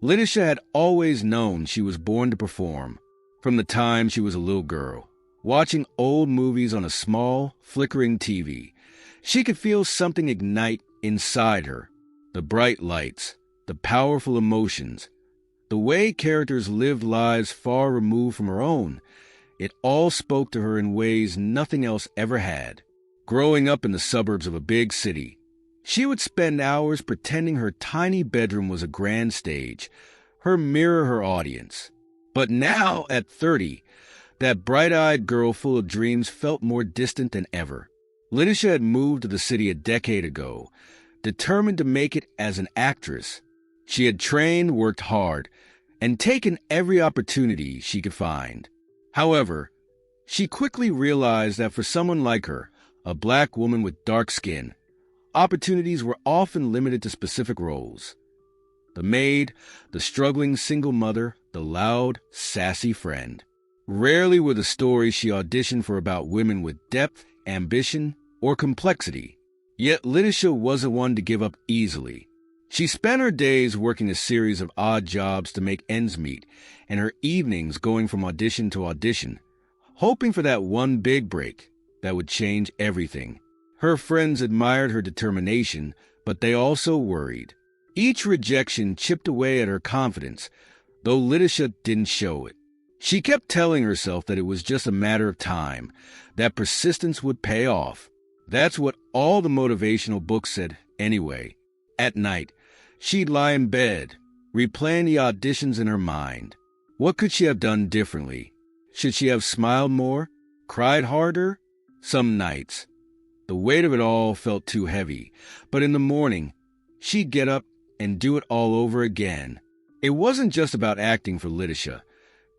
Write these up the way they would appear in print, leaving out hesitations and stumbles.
LETICIA had always known she was born to perform, from the time she was a little girl. Watching old movies on a small, flickering TV, she could feel something ignite inside her. The bright lights, the powerful emotions, the way characters lived lives far removed from her own. It all spoke to her in ways nothing else ever had. Growing up in the suburbs of a big city, she would spend hours pretending her tiny bedroom was a grand stage, her mirror her audience. But now, at 30, that bright-eyed girl full of dreams felt more distant than ever. LETICIA had moved to the city a decade ago, determined to make it as an actress. She had trained, worked hard, and taken every opportunity she could find. However, she quickly realized that for someone like her, a black woman with dark skin, opportunities were often limited to specific roles. The maid, the struggling single mother, the loud, sassy friend. Rarely were the stories she auditioned for about women with depth, ambition, or complexity. Yet LETICIA wasn't one to give up easily. She spent her days working a series of odd jobs to make ends meet, and her evenings going from audition to audition, hoping for that one big break that would change everything. Her friends admired her determination, but they also worried. Each rejection chipped away at her confidence, though LETICIA didn't show it. She kept telling herself that it was just a matter of time, that persistence would pay off. That's what all the motivational books said anyway. At night, she'd lie in bed, replaying the auditions in her mind. What could she have done differently? Should she have smiled more, cried harder? Some nights, the weight of it all felt too heavy, but in the morning, she'd get up and do it all over again. It wasn't just about acting for LETICIA.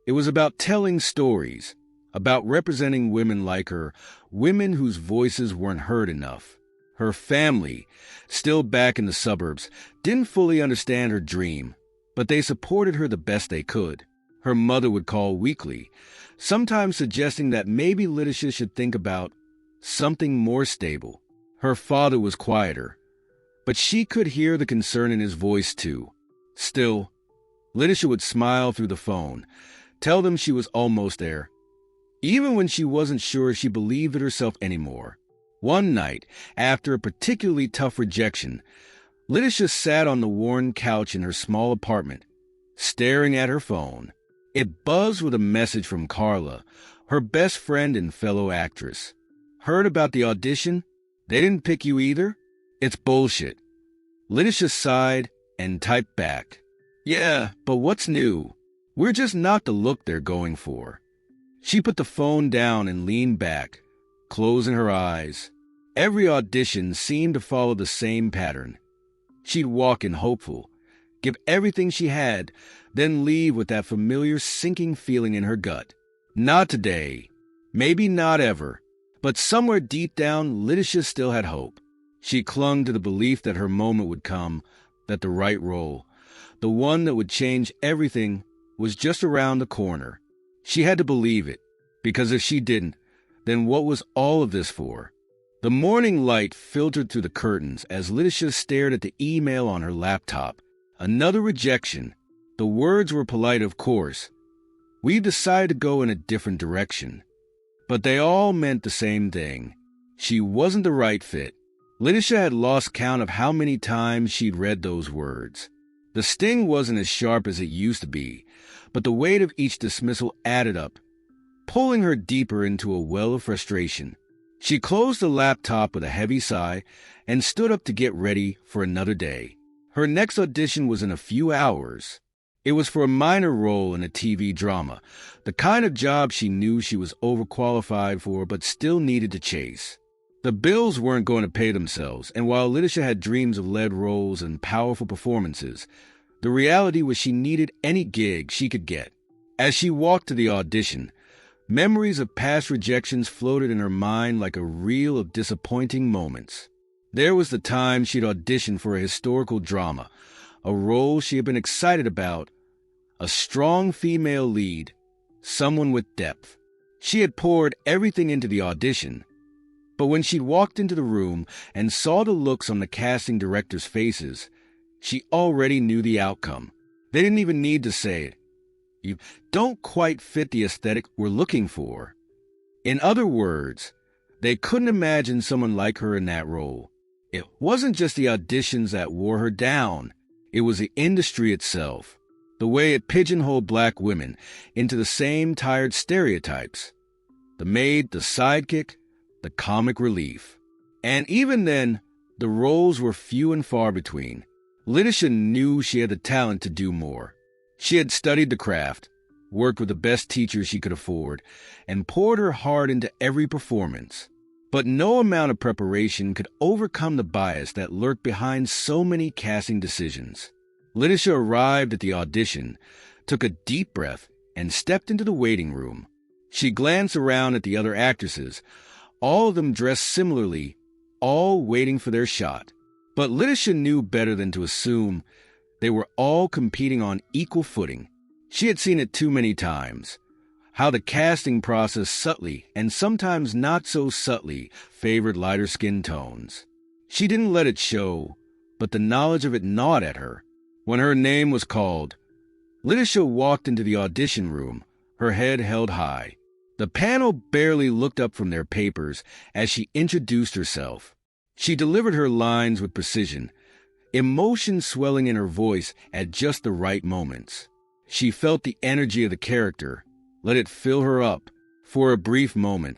It was about telling stories, about representing women like her, women whose voices weren't heard enough. Her family, still back in the suburbs, didn't fully understand her dream, but they supported her the best they could. Her mother would call weekly, sometimes suggesting that maybe LETICIA should think about something more stable. Her father was quieter, but she could hear the concern in his voice too. Still, LETICIA would smile through the phone, tell them she was almost there, even when she wasn't sure she believed it herself anymore. One night, after a particularly tough rejection, LETICIA sat on the worn couch in her small apartment, staring at her phone. It buzzed with a message from Carla, her best friend and fellow actress. Heard about the audition? They didn't pick you either? It's bullshit. LETICIA sighed and typed back, "Yeah, but what's new? We're just not the look they're going for." She put the phone down and leaned back, closing her eyes. Every audition seemed to follow the same pattern. She'd walk in hopeful, give everything she had, then leave with that familiar sinking feeling in her gut. Not today, maybe not ever, but somewhere deep down, LETICIA still had hope. She clung to the belief that her moment would come, that the right role, the one that would change everything, was just around the corner. She had to believe it, because if she didn't, then what was all of this for? The morning light filtered through the curtains as LETICIA stared at the email on her laptop. Another rejection. The words were polite, of course. "We've decided to go in a different direction." But they all meant the same thing. She wasn't the right fit. LETICIA had lost count of how many times she'd read those words. The sting wasn't as sharp as it used to be, but the weight of each dismissal added up, pulling her deeper into a well of frustration. She closed the laptop with a heavy sigh and stood up to get ready for another day. Her next audition was in a few hours. It was for a minor role in a TV drama, the kind of job she knew she was overqualified for but still needed to chase. The bills weren't going to pay themselves, and while LETICIA had dreams of lead roles and powerful performances, the reality was she needed any gig she could get. As she walked to the audition, memories of past rejections floated in her mind like a reel of disappointing moments. There was the time she'd auditioned for a historical drama, a role she had been excited about, a strong female lead, someone with depth. She had poured everything into the audition, but when she'd walked into the room and saw the looks on the casting director's faces, she already knew the outcome. They didn't even need to say it. You don't quite fit the aesthetic we're looking for. In other words, they couldn't imagine someone like her in that role. It wasn't just the auditions that wore her down. It was the industry itself. The way it pigeonholed black women into the same tired stereotypes. The maid, the sidekick, the comic relief. And even then, the roles were few and far between. LETICIA knew she had the talent to do more. She had studied the craft, worked with the best teachers she could afford, and poured her heart into every performance. But no amount of preparation could overcome the bias that lurked behind so many casting decisions. LETICIA arrived at the audition, took a deep breath, and stepped into the waiting room. She glanced around at the other actresses, all of them dressed similarly, all waiting for their shot. But LETICIA knew better than to assume they were all competing on equal footing. She had seen it too many times. How the casting process subtly, and sometimes not so subtly, favored lighter skin tones. She didn't let it show, but the knowledge of it gnawed at her. When her name was called, LETICIA walked into the audition room, her head held high. The panel barely looked up from their papers as she introduced herself. She delivered her lines with precision, emotion swelling in her voice at just the right moments. She felt the energy of the character, let it fill her up. For a brief moment,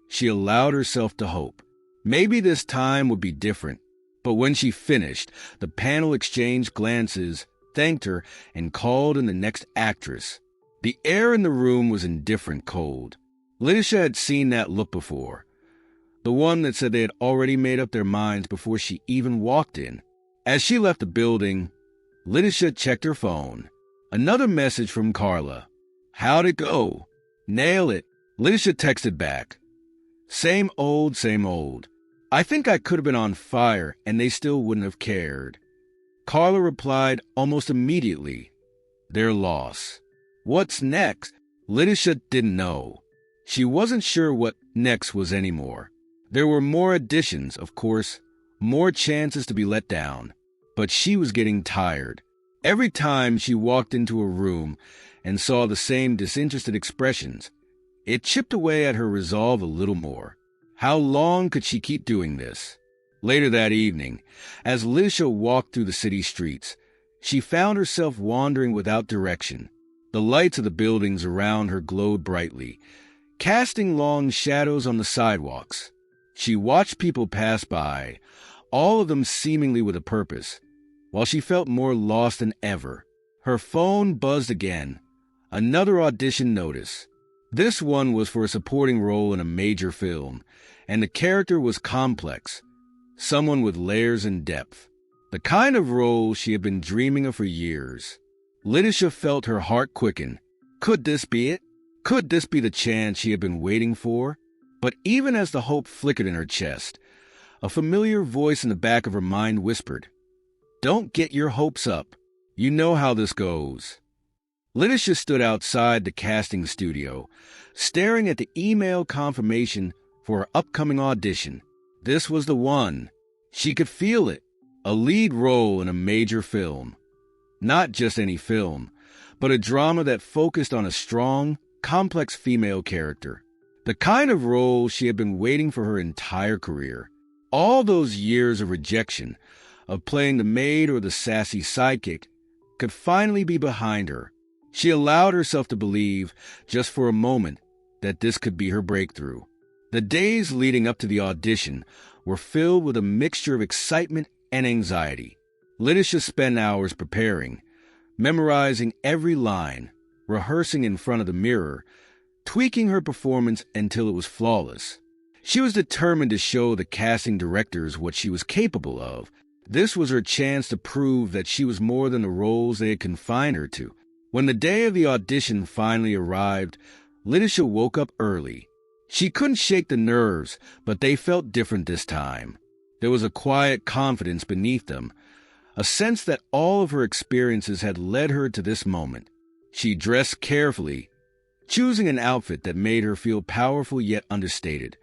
she allowed herself to hope. Maybe this time would be different. But when she finished, the panel exchanged glances, thanked her, and called in the next actress. The air in the room was indifferent cold. LETICIA had seen that look before. The one that said they had already made up their minds before she even walked in. As she left the building, LETICIA checked her phone. Another message from Carla. "How'd it go?" "Nail it." LETICIA texted back. Same old, same old. "I think I could have been on fire and they still wouldn't have cared." Carla replied almost immediately. Their loss. What's next? LETICIA didn't know. She wasn't sure what next was anymore. There were more auditions, of course, more chances to be let down. But she was getting tired. Every time she walked into a room and saw the same disinterested expressions, it chipped away at her resolve a little more. How long could she keep doing this? Later that evening, as LETICIA walked through the city streets, she found herself wandering without direction. The lights of the buildings around her glowed brightly, casting long shadows on the sidewalks. She watched people pass by, all of them seemingly with a purpose, while she felt more lost than ever. Her phone buzzed again. Another audition notice. This one was for a supporting role in a major film, and the character was complex, someone with layers and depth. The kind of role she had been dreaming of for years. LETICIA felt her heart quicken. Could this be it? Could this be the chance she had been waiting for? But even as the hope flickered in her chest, a familiar voice in the back of her mind whispered, "Don't get your hopes up. You know how this goes." LETICIA stood outside the casting studio, staring at the email confirmation for her upcoming audition. This was the one. She could feel it. A lead role in a major film. Not just any film, but a drama that focused on a strong, complex female character. The kind of role she had been waiting for her entire career. All those years of rejection, of playing the maid or the sassy sidekick, could finally be behind her. She allowed herself to believe, just for a moment, that this could be her breakthrough. The days leading up to the audition were filled with a mixture of excitement and anxiety. LETICIA spent hours preparing, memorizing every line, rehearsing in front of the mirror, tweaking her performance until it was flawless. She was determined to show the casting directors what she was capable of. This was her chance to prove that she was more than the roles they had confined her to. When the day of the audition finally arrived, LETICIA woke up early. She couldn't shake the nerves, but they felt different this time. There was a quiet confidence beneath them, a sense that all of her experiences had led her to this moment. She dressed carefully, choosing an outfit that made her feel powerful yet understated,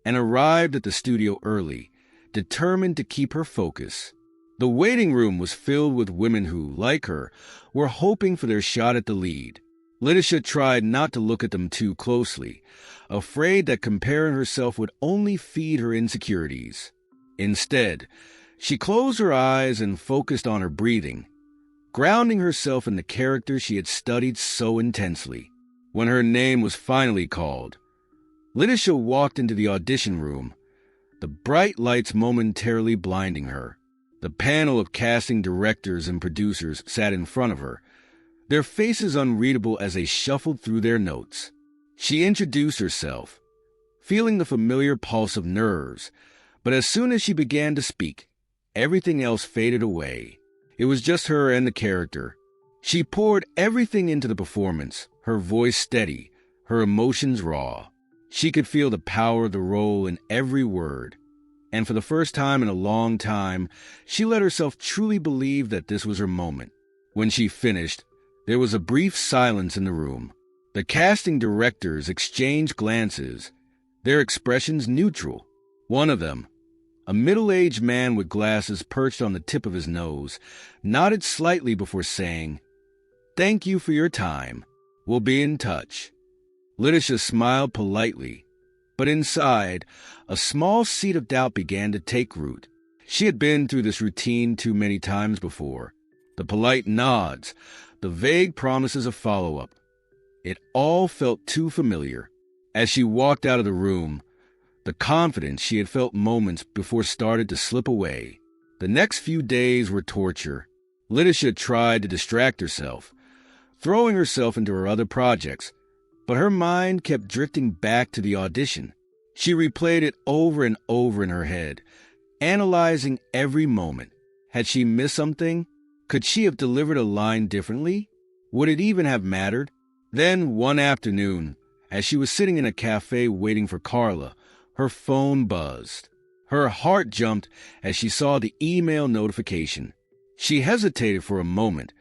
and arrived at the studio early, determined to keep her focus. The waiting room was filled with women who, like her, were hoping for their shot at the lead. LETICIA tried not to look at them too closely, afraid that comparing herself would only feed her insecurities. Instead, she closed her eyes and focused on her breathing, grounding herself in the character she had studied so intensely. When her name was finally called, LETICIA walked into the audition room, the bright lights momentarily blinding her. The panel of casting directors and producers sat in front of her, their faces unreadable as they shuffled through their notes. She introduced herself, feeling the familiar pulse of nerves, but as soon as she began to speak, everything else faded away. It was just her and the character. She poured everything into the performance, her voice steady, her emotions raw. She could feel the power of the role in every word. And for the first time in a long time, she let herself truly believe that this was her moment. When she finished, there was a brief silence in the room. The casting directors exchanged glances, their expressions neutral. One of them, a middle-aged man with glasses perched on the tip of his nose, nodded slightly before saying, "Thank you for your time. We'll be in touch." LETICIA smiled politely, but inside, a small seed of doubt began to take root. She had been through this routine too many times before. The polite nods, the vague promises of follow-up. It all felt too familiar. As she walked out of the room, the confidence she had felt moments before started to slip away. The next few days were torture. LETICIA tried to distract herself, throwing herself into her other projects, but her mind kept drifting back to the audition. She replayed it over and over in her head, analyzing every moment. Had she missed something? Could she have delivered a line differently? Would it even have mattered? Then, one afternoon, as she was sitting in a cafe waiting for Carla, her phone buzzed. Her heart jumped as she saw the email notification. She hesitated for a moment,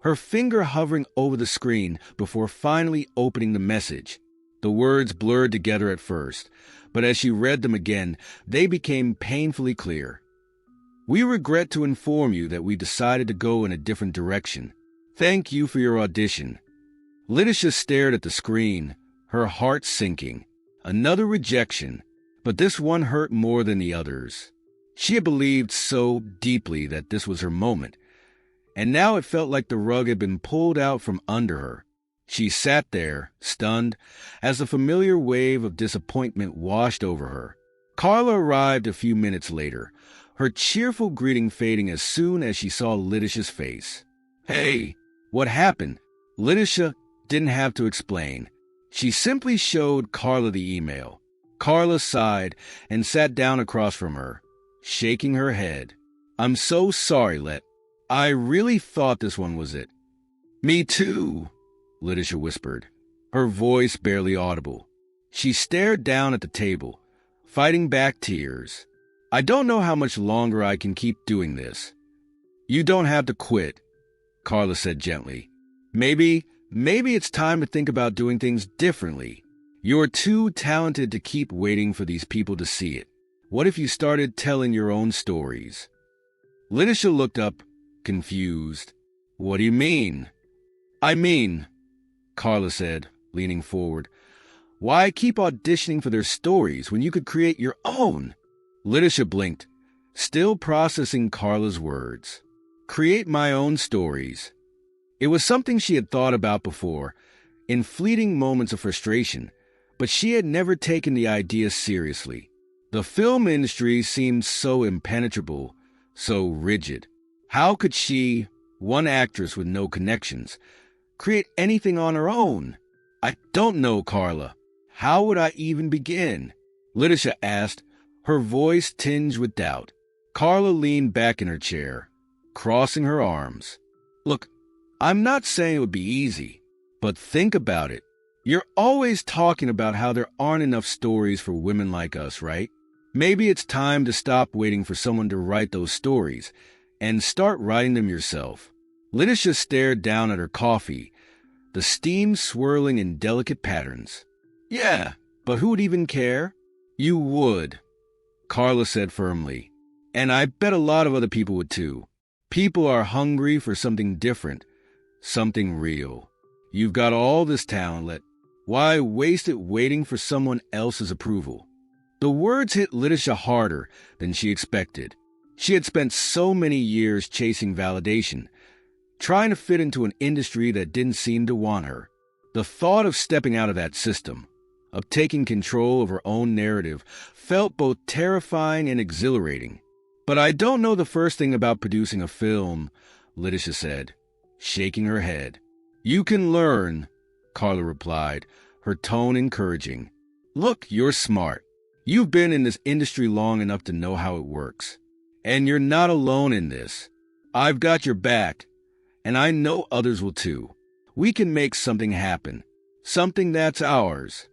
her finger hovering over the screen before finally opening the message. The words blurred together at first, but as she read them again, they became painfully clear. "We regret to inform you that we decided to go in a different direction. Thank you for your audition." LETICIA stared at the screen, her heart sinking. Another rejection, but this one hurt more than the others. She had believed so deeply that this was her moment, and now it felt like the rug had been pulled out from under her. She sat there, stunned, as the familiar wave of disappointment washed over her. Carla arrived a few minutes later, her cheerful greeting fading as soon as she saw LETICIA's face. "Hey, what happened?" LETICIA didn't have to explain. She simply showed Carla the email. Carla sighed and sat down across from her, shaking her head. "I'm so sorry, Let. I really thought this one was it." "Me too," LETICIA whispered, her voice barely audible. She stared down at the table, fighting back tears. "I don't know how much longer I can keep doing this." "You don't have to quit," Carla said gently. Maybe it's time to think about doing things differently. You're too talented to keep waiting for these people to see it. What if you started telling your own stories?" LETICIA looked up, confused. "What do you mean?" "I mean," Carla said, leaning forward, "why keep auditioning for their stories when you could create your own?" LETICIA blinked, still processing Carla's words. Create my own stories. It was something she had thought about before, in fleeting moments of frustration, but she had never taken the idea seriously. The film industry seemed so impenetrable, so rigid. How could she, one actress with no connections, create anything on her own? "I don't know, Carla. How would I even begin?" LETICIA asked, her voice tinged with doubt. Carla leaned back in her chair, crossing her arms. "Look, I'm not saying it would be easy, but think about it. You're always talking about how there aren't enough stories for women like us, right? Maybe it's time to stop waiting for someone to write those stories and start writing them yourself." LETICIA stared down at her coffee, the steam swirling in delicate patterns. "Yeah, but who would even care?" "You would," Carla said firmly. And I bet a lot of other people would too. People are hungry for something different, something real. You've got all this talent. Why waste it waiting for someone else's approval? The words hit LETICIA harder than she expected. She had spent so many years chasing validation, trying to fit into an industry that didn't seem to want her. The thought of stepping out of that system, of taking control of her own narrative, felt both terrifying and exhilarating. But I don't know the first thing about producing a film, LETICIA said, shaking her head. You can learn, Carla replied, her tone encouraging. Look, you're smart. You've been in this industry long enough to know how it works. And you're not alone in this. I've got your back, and I know others will too. We can make something happen, something that's ours.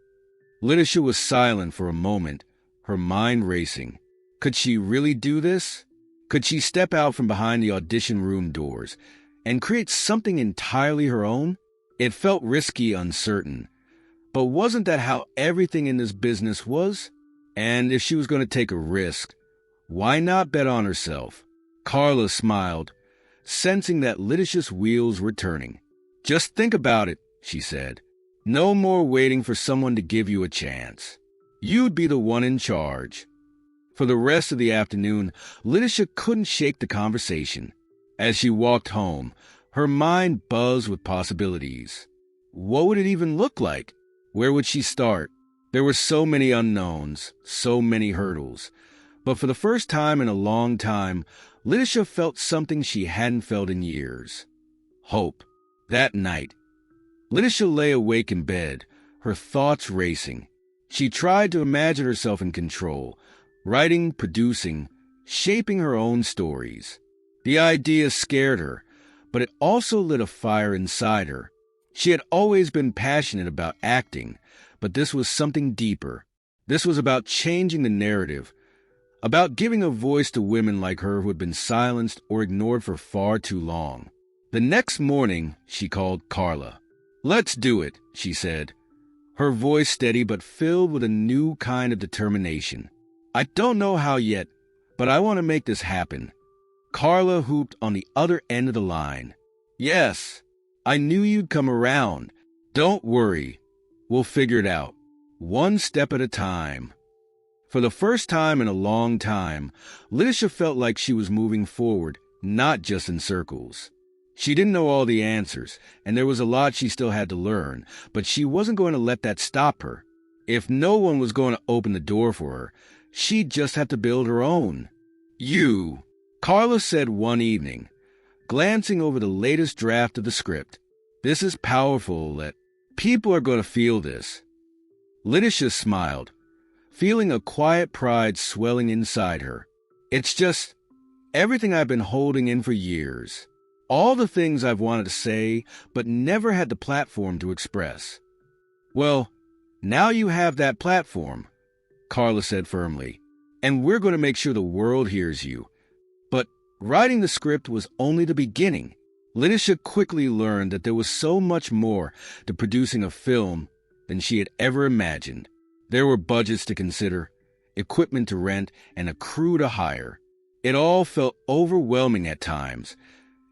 LETICIA was silent for a moment, her mind racing. Could she really do this? Could she step out from behind the audition room doors and create something entirely her own? It felt risky, uncertain. But wasn't that how everything in this business was? And if she was going to take a risk, why not bet on herself? Carla smiled, sensing that LETICIA's wheels were turning. Just think about it, she said. No more waiting for someone to give you a chance. You'd be the one in charge. For the rest of the afternoon, LETICIA couldn't shake the conversation. As she walked home, her mind buzzed with possibilities. What would it even look like? Where would she start? There were so many unknowns, so many hurdles. But for the first time in a long time, LETICIA felt something she hadn't felt in years. Hope. That night, LETICIA lay awake in bed, her thoughts racing. She tried to imagine herself in control, writing, producing, shaping her own stories. The idea scared her, but it also lit a fire inside her. She had always been passionate about acting, but this was something deeper. This was about changing the narrative, about giving a voice to women like her who had been silenced or ignored for far too long. The next morning, she called Carla. Let's do it, she said, her voice steady but filled with a new kind of determination. I don't know how yet, but I want to make this happen. Carla whooped on the other end of the line. Yes, I knew you'd come around. Don't worry. We'll figure it out. One step at a time. For the first time in a long time, LETICIA felt like she was moving forward, not just in circles. She didn't know all the answers, and there was a lot she still had to learn, but she wasn't going to let that stop her. If no one was going to open the door for her, she'd just have to build her own. You, Carla said one evening, glancing over the latest draft of the script. This is powerful, Let. People are going to feel this. LETICIA smiled, feeling a quiet pride swelling inside her. It's just everything I've been holding in for years. All the things I've wanted to say, but never had the platform to express. Well, now you have that platform, Carla said firmly, and we're going to make sure the world hears you. But writing the script was only the beginning. LETICIA quickly learned that there was so much more to producing a film than she had ever imagined. There were budgets to consider, equipment to rent, and a crew to hire. It all felt overwhelming at times,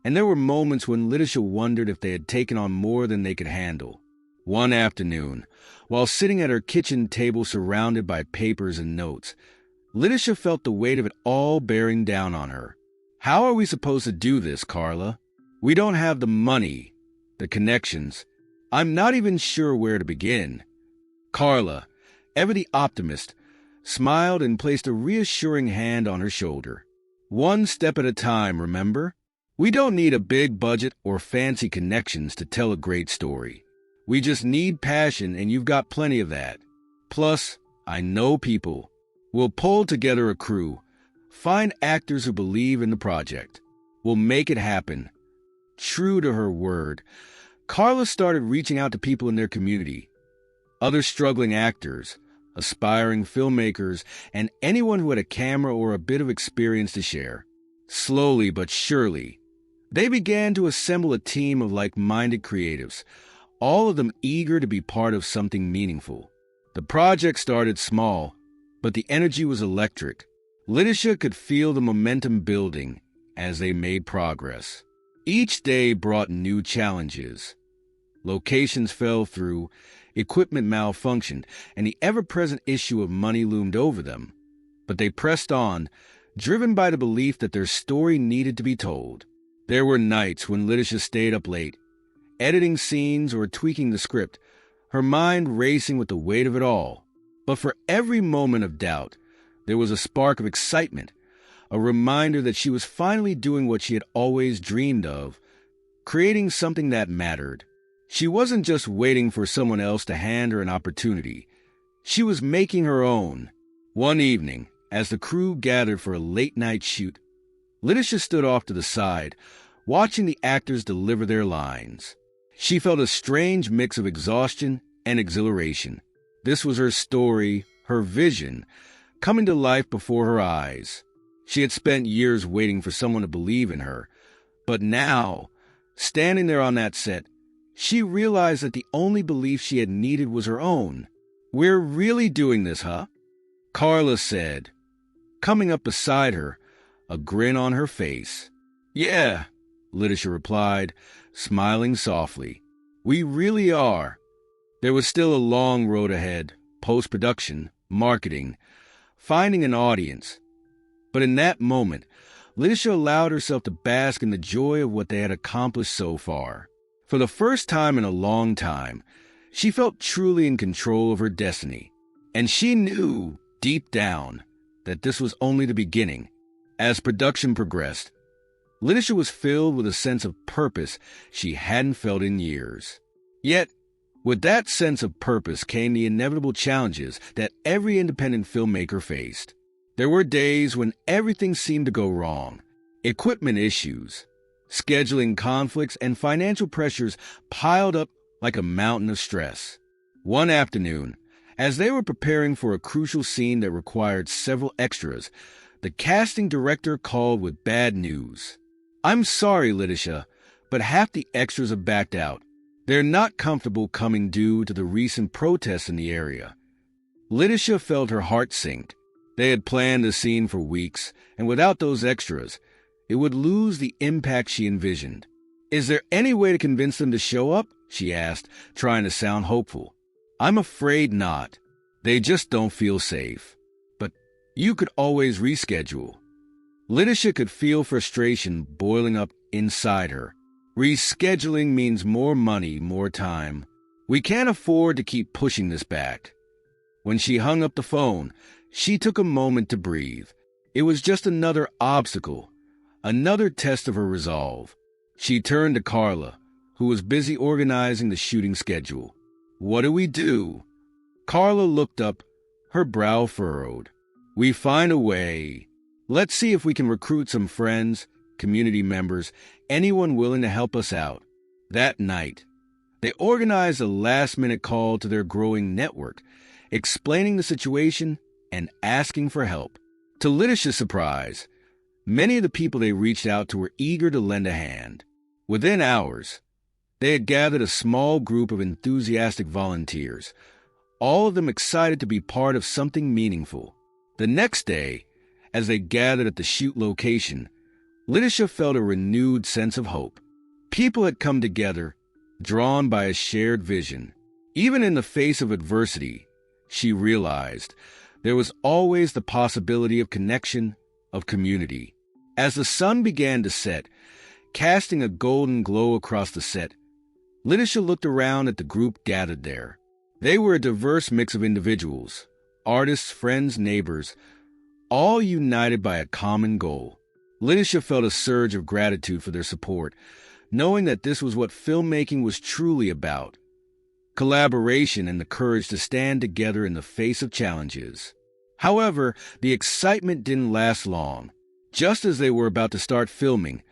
and there were moments when LETICIA wondered if they had taken on more than they could handle. One afternoon, while sitting at her kitchen table surrounded by papers and notes, LETICIA felt the weight of it all bearing down on her. How are we supposed to do this, Carla? We don't have the money, the connections. I'm not even sure where to begin. Carla, ever the optimist, smiled and placed a reassuring hand on her shoulder. One step at a time, remember? We don't need a big budget or fancy connections to tell a great story. We just need passion, and you've got plenty of that. Plus, I know people. We'll pull together a crew, find actors who believe in the project. We'll make it happen. True to her word, Carla started reaching out to people in their community, other struggling actors, aspiring filmmakers, and anyone who had a camera or a bit of experience to share. Slowly but surely, they began to assemble a team of like-minded creatives, all of them eager to be part of something meaningful. The project started small, but the energy was electric. LETICIA could feel the momentum building as they made progress. Each day brought new challenges. Locations fell through, equipment malfunctioned, and the ever-present issue of money loomed over them. But they pressed on, driven by the belief that their story needed to be told. There were nights when LETICIA stayed up late, editing scenes or tweaking the script, her mind racing with the weight of it all. But for every moment of doubt, there was a spark of excitement, a reminder that she was finally doing what she had always dreamed of, creating something that mattered. She wasn't just waiting for someone else to hand her an opportunity. She was making her own. One evening, as the crew gathered for a late-night shoot, LETICIA stood off to the side, watching the actors deliver their lines. She felt a strange mix of exhaustion and exhilaration. This was her story, her vision, coming to life before her eyes. She had spent years waiting for someone to believe in her, but now, standing there on that set, she realized that the only belief she had needed was her own. "We're really doing this, huh?" Carla said, coming up beside her, a grin on her face. "Yeah," LETICIA replied, smiling softly. "We really are." There was still a long road ahead, post-production, marketing, finding an audience. But in that moment, LETICIA allowed herself to bask in the joy of what they had accomplished so far. For the first time in a long time, she felt truly in control of her destiny. And she knew, deep down, that this was only the beginning. As production progressed, LETICIA was filled with a sense of purpose she hadn't felt in years. Yet, with that sense of purpose came the inevitable challenges that every independent filmmaker faced. There were days when everything seemed to go wrong. Equipment issues, scheduling conflicts, and financial pressures piled up like a mountain of stress. One afternoon, as they were preparing for a crucial scene that required several extras, the casting director called with bad news. "I'm sorry, LETICIA, but half the extras have backed out. They're not comfortable coming due to the recent protests in the area." LETICIA felt her heart sink. They had planned the scene for weeks, and without those extras, it would lose the impact she envisioned. "Is there any way to convince them to show up?" she asked, trying to sound hopeful. "I'm afraid not. They just don't feel safe. But you could always reschedule." LETICIA could feel frustration boiling up inside her. Rescheduling means more money, more time. We can't afford to keep pushing this back. When she hung up the phone, she took a moment to breathe. It was just another obstacle, another test of her resolve. She turned to Carla, who was busy organizing the shooting schedule. "What do we do?" Carla looked up, her brow furrowed. "We find a way. Let's see if we can recruit some friends, community members, anyone willing to help us out." That night, they organized a last-minute call to their growing network, explaining the situation and asking for help. To LETICIA's surprise, many of the people they reached out to were eager to lend a hand. Within hours, they had gathered a small group of enthusiastic volunteers, all of them excited to be part of something meaningful. The next day, as they gathered at the shoot location, LETICIA felt a renewed sense of hope. People had come together, drawn by a shared vision. Even in the face of adversity, she realized there was always the possibility of connection, of community. As the sun began to set, casting a golden glow across the set, LETICIA looked around at the group gathered there. They were a diverse mix of individuals, artists, friends, neighbors, all united by a common goal. LETICIA felt a surge of gratitude for their support, knowing that this was what filmmaking was truly about: collaboration and the courage to stand together in the face of challenges. However, the excitement didn't last long. Just as they were about to start filming,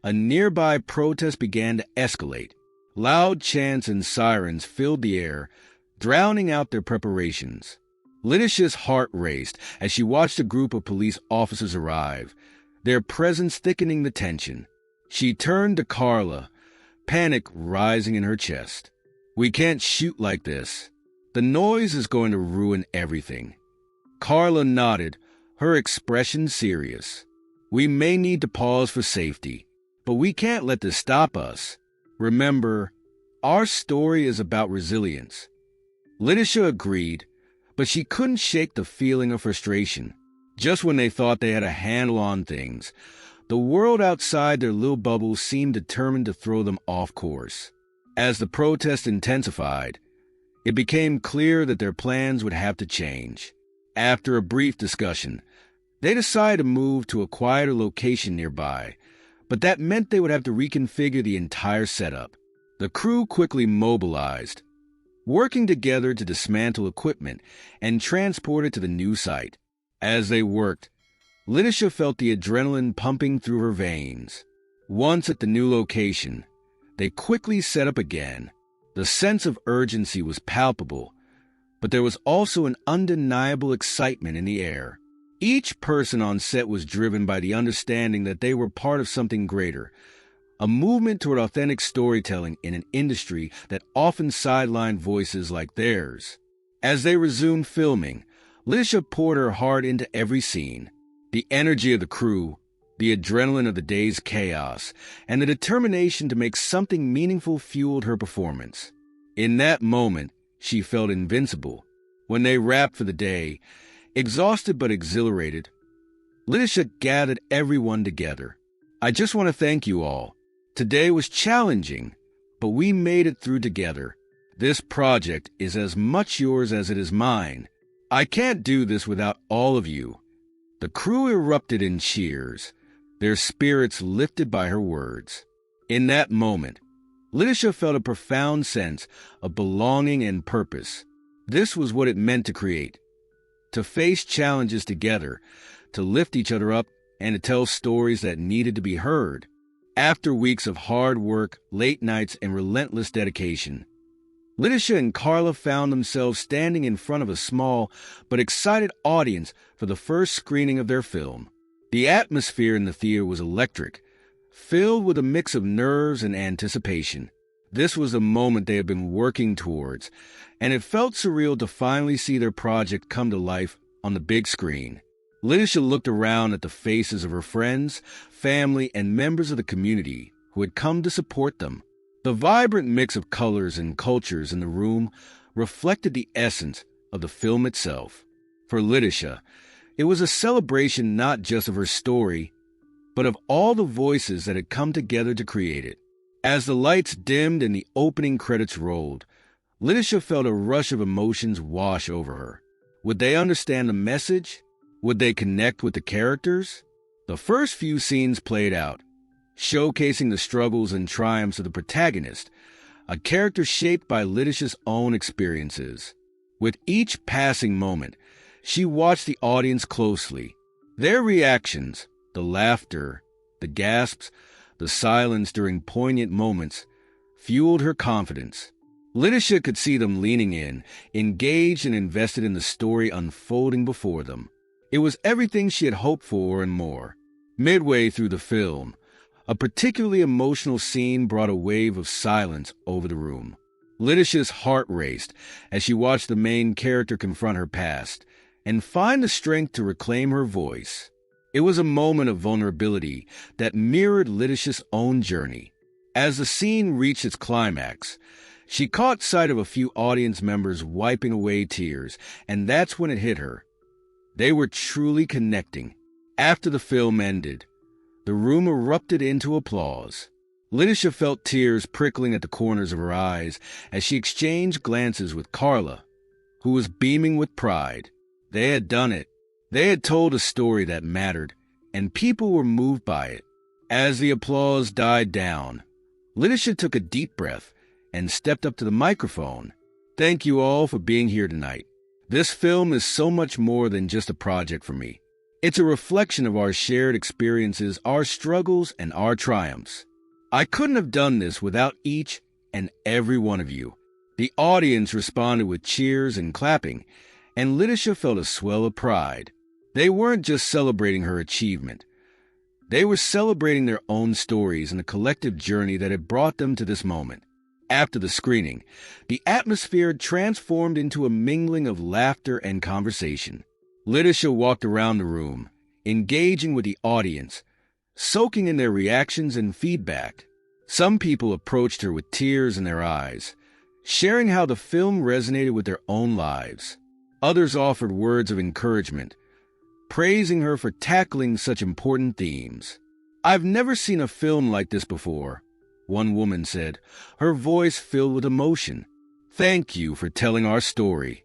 a nearby protest began to escalate. Loud chants and sirens filled the air, drowning out their preparations. LETICIA's heart raced as she watched a group of police officers arrive, their presence thickening the tension. She turned to Carla, panic rising in her chest. "We can't shoot like this. The noise is going to ruin everything." Carla nodded, her expression serious. "We may need to pause for safety, but we can't let this stop us. Remember, our story is about resilience." LETICIA agreed, but she couldn't shake the feeling of frustration. Just when they thought they had a handle on things, the world outside their little bubble seemed determined to throw them off course. As the protest intensified, it became clear that their plans would have to change. After a brief discussion, they decided to move to a quieter location nearby, but that meant they would have to reconfigure the entire setup. The crew quickly mobilized, working together to dismantle equipment and transport it to the new site. As they worked, LETICIA felt the adrenaline pumping through her veins. Once at the new location, they quickly set up again. The sense of urgency was palpable, but there was also an undeniable excitement in the air. Each person on set was driven by the understanding that they were part of something greater, a movement toward authentic storytelling in an industry that often sidelined voices like theirs. As they resumed filming, LETICIA poured her heart into every scene. The energy of the crew, the adrenaline of the day's chaos, and the determination to make something meaningful fueled her performance. In that moment, she felt invincible. When they wrapped for the day, exhausted but exhilarated, LETICIA gathered everyone together. "I just want to thank you all. Today was challenging, but we made it through together. This project is as much yours as it is mine. I can't do this without all of you." The crew erupted in cheers, their spirits lifted by her words. In that moment, LETICIA felt a profound sense of belonging and purpose. This was what it meant to create, to face challenges together, to lift each other up, and to tell stories that needed to be heard. After weeks of hard work, late nights, and relentless dedication, LETICIA and Carla found themselves standing in front of a small but excited audience for the first screening of their film. The atmosphere in the theater was electric, filled with a mix of nerves and anticipation. This was the moment they had been working towards, and it felt surreal to finally see their project come to life on the big screen. LETICIA looked around at the faces of her friends, family, and members of the community who had come to support them. The vibrant mix of colors and cultures in the room reflected the essence of the film itself. For LETICIA, it was a celebration not just of her story, but of all the voices that had come together to create it. As the lights dimmed and the opening credits rolled, LETICIA felt a rush of emotions wash over her. Would they understand the message? Would they connect with the characters? The first few scenes played out, showcasing the struggles and triumphs of the protagonist, a character shaped by LETICIA's own experiences. With each passing moment, she watched the audience closely. Their reactions, the laughter, the gasps, the silence during poignant moments, fueled her confidence. LETICIA could see them leaning in, engaged and invested in the story unfolding before them. It was everything she had hoped for and more. Midway through the film, a particularly emotional scene brought a wave of silence over the room. LETICIA's heart raced as she watched the main character confront her past and find the strength to reclaim her voice. It was a moment of vulnerability that mirrored LETICIA's own journey. As the scene reached its climax, she caught sight of a few audience members wiping away tears, and that's when it hit her. They were truly connecting. After the film ended, the room erupted into applause. LETICIA felt tears prickling at the corners of her eyes as she exchanged glances with Carla, who was beaming with pride. They had done it. They had told a story that mattered, and people were moved by it. As the applause died down, LETICIA took a deep breath and stepped up to the microphone. "Thank you all for being here tonight. This film is so much more than just a project for me. It's a reflection of our shared experiences, our struggles, and our triumphs. I couldn't have done this without each and every one of you." The audience responded with cheers and clapping, and LETICIA felt a swell of pride. They weren't just celebrating her achievement. They were celebrating their own stories and the collective journey that had brought them to this moment. After the screening, the atmosphere transformed into a mingling of laughter and conversation. LETICIA walked around the room, engaging with the audience, soaking in their reactions and feedback. Some people approached her with tears in their eyes, sharing how the film resonated with their own lives. Others offered words of encouragement, praising her for tackling such important themes. "I've never seen a film like this before," one woman said, her voice filled with emotion. "Thank you for telling our story."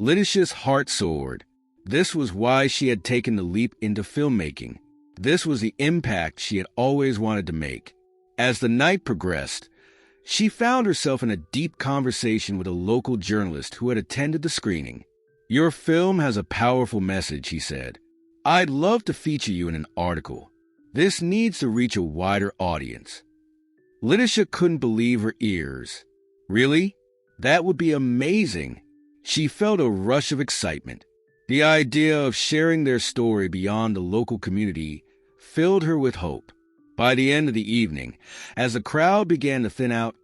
LETICIA's heart soared. This was why she had taken the leap into filmmaking. This was the impact she had always wanted to make. As the night progressed, she found herself in a deep conversation with a local journalist who had attended the screening. "Your film has a powerful message," he said. "I'd love to feature you in an article. This needs to reach a wider audience." LETICIA couldn't believe her ears. Really? That would be amazing. She felt a rush of excitement. The idea of sharing their story beyond the local community filled her with hope. By the end of the evening, as the crowd began to thin out,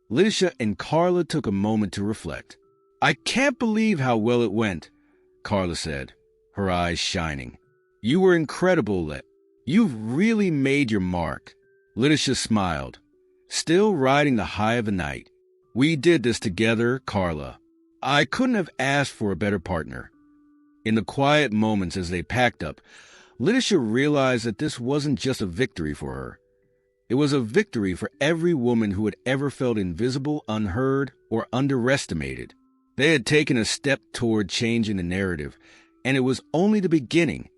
LETICIA and Carla took a moment to reflect. "I can't believe how well it went," Carla said, her eyes shining. "You were incredible, Let. You've really made your mark." LETICIA smiled, still riding the high of the night. "We did this together, Carla. I couldn't have asked for a better partner." In the quiet moments as they packed up, LETICIA realized that this wasn't just a victory for her. It was a victory for every woman who had ever felt invisible, unheard, or underestimated. They had taken a step toward changing the narrative, and it was only the beginning.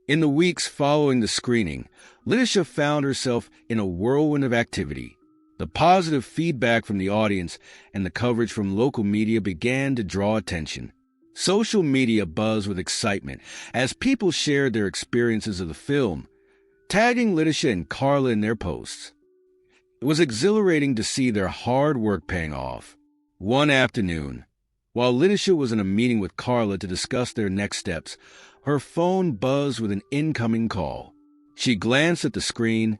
In the weeks following the screening, LETICIA found herself in a whirlwind of activity. The positive feedback from the audience and the coverage from local media began to draw attention. Social media buzzed with excitement as people shared their experiences of the film, tagging LETICIA and Carla in their posts. It was exhilarating to see their hard work paying off. One afternoon, while LETICIA was in a meeting with Carla to discuss their next steps, her phone buzzed with an incoming call. She glanced at the screen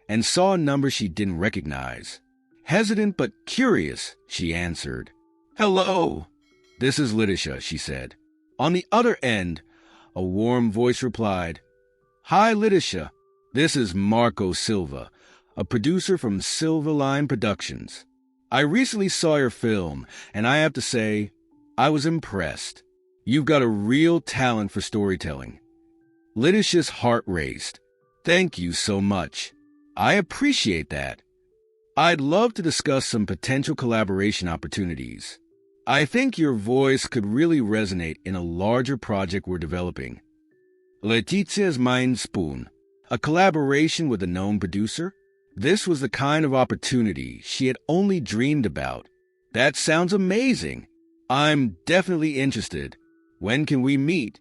and saw a number she didn't recognize. Hesitant but curious, she answered. "Hello, this is LETICIA," she said. On the other end, a warm voice replied, "Hi, LETICIA. This is Marco Silva, a producer from Silva Line Productions. I recently saw your film, and I have to say, I was impressed. You've got a real talent for storytelling." LETICIA's heart raced. "Thank you so much. I appreciate that. I'd love to discuss some potential collaboration opportunities. I think your voice could really resonate in a larger project we're developing. Leticia's Mind Spoon, a collaboration with a known producer? This was the kind of opportunity she had only dreamed about. That sounds amazing. I'm definitely interested. When can we meet?"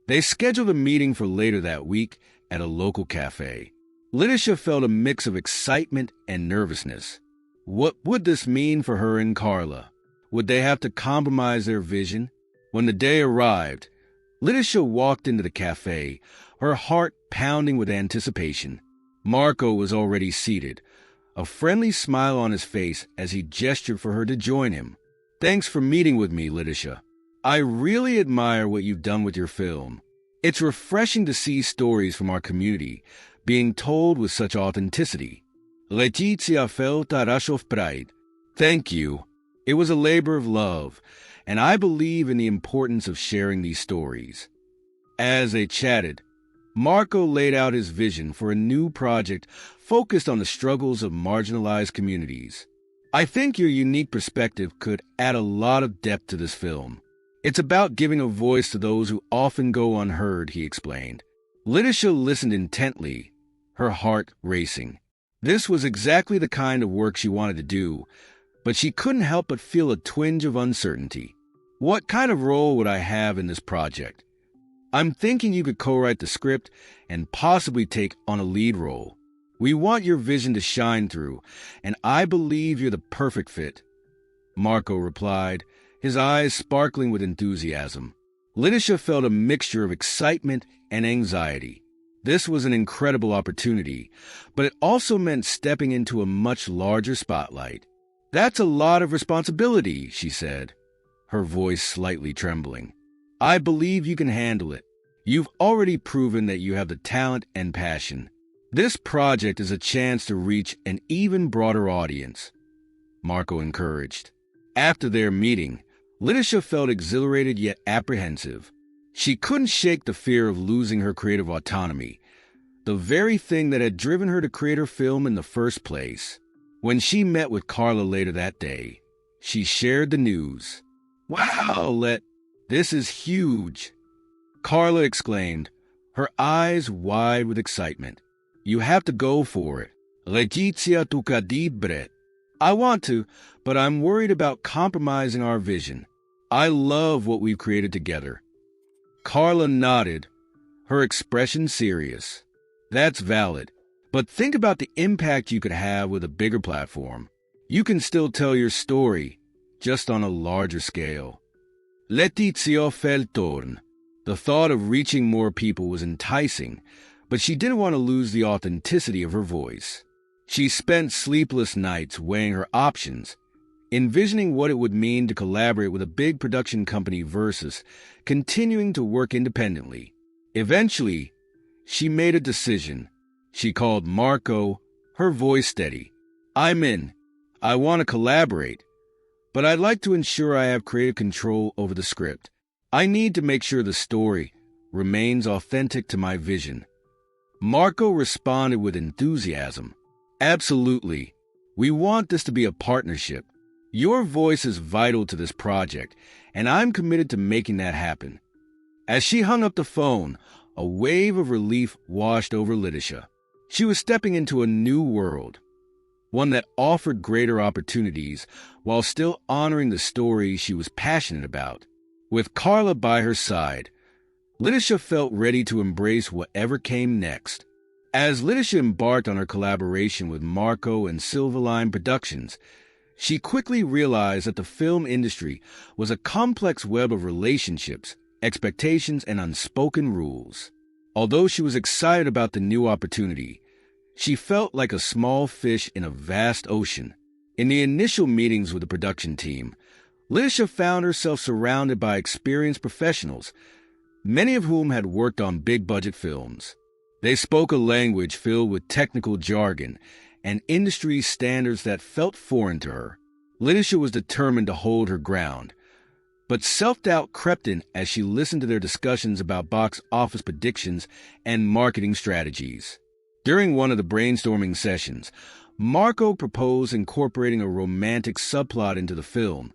They scheduled a meeting for later that week at a local cafe. LETICIA felt a mix of excitement and nervousness. What would this mean for her and Carla? Would they have to compromise their vision? When the day arrived, LETICIA walked into the cafe, her heart pounding with anticipation. Marco was already seated, a friendly smile on his face as he gestured for her to join him. "Thanks for meeting with me, LETICIA. I really admire what you've done with your film. It's refreshing to see stories from our community being told with such authenticity." Leticia felt a rush of pride. "Thank you. It was a labor of love, and I believe in the importance of sharing these stories." As they chatted, Marco laid out his vision for a new project focused on the struggles of marginalized communities. "I think your unique perspective could add a lot of depth to this film. It's about giving a voice to those who often go unheard," he explained. LETICIA listened intently, her heart racing. This was exactly the kind of work she wanted to do, but she couldn't help but feel a twinge of uncertainty. "What kind of role would I have in this project?" "I'm thinking you could co-write the script and possibly take on a lead role. We want your vision to shine through, and I believe you're the perfect fit," Marco replied, his eyes sparkling with enthusiasm. LETICIA felt a mixture of excitement and anxiety. This was an incredible opportunity, but it also meant stepping into a much larger spotlight. "That's a lot of responsibility," she said, her voice slightly trembling. "I believe you can handle it." You've already proven that you have the talent and passion. This project is a chance to reach an even broader audience, Marco encouraged. After their meeting, LETICIA felt exhilarated yet apprehensive. She couldn't shake the fear of losing her creative autonomy, the very thing that had driven her to create her film in the first place. When she met with Carla later that day, she shared the news. "Wow, this is huge," Carla exclaimed, her eyes wide with excitement. "You have to go for it. LETICIA tu cadibret." "I want to, but I'm worried about compromising our vision. I love what we've created together." Carla nodded, her expression serious. "That's valid, but think about the impact you could have with a bigger platform. You can still tell your story, just on a larger scale." LETICIA felt torn. The thought of reaching more people was enticing, but she didn't want to lose the authenticity of her voice. She spent sleepless nights weighing her options, envisioning what it would mean to collaborate with a big production company versus continuing to work independently. Eventually, she made a decision. She called Marco, her voice steady. "I'm in. I want to collaborate, but I'd like to ensure I have creative control over the script. I need to make sure the story remains authentic to my vision." Marco responded with enthusiasm. "Absolutely. We want this to be a partnership. Your voice is vital to this project, and I'm committed to making that happen." As she hung up the phone, a wave of relief washed over LETICIA. She was stepping into a new world, one that offered greater opportunities while still honoring the story she was passionate about. With Carla by her side, LETICIA felt ready to embrace whatever came next. As LETICIA embarked on her collaboration with Marco and Silverline Productions, she quickly realized that the film industry was a complex web of relationships, expectations, and unspoken rules. Although she was excited about the new opportunity, she felt like a small fish in a vast ocean. In the initial meetings with the production team, LETICIA found herself surrounded by experienced professionals, many of whom had worked on big-budget films. They spoke a language filled with technical jargon and industry standards that felt foreign to her. LETICIA was determined to hold her ground, but self-doubt crept in as she listened to their discussions about box office predictions and marketing strategies. During one of the brainstorming sessions, Marco proposed incorporating a romantic subplot into the film,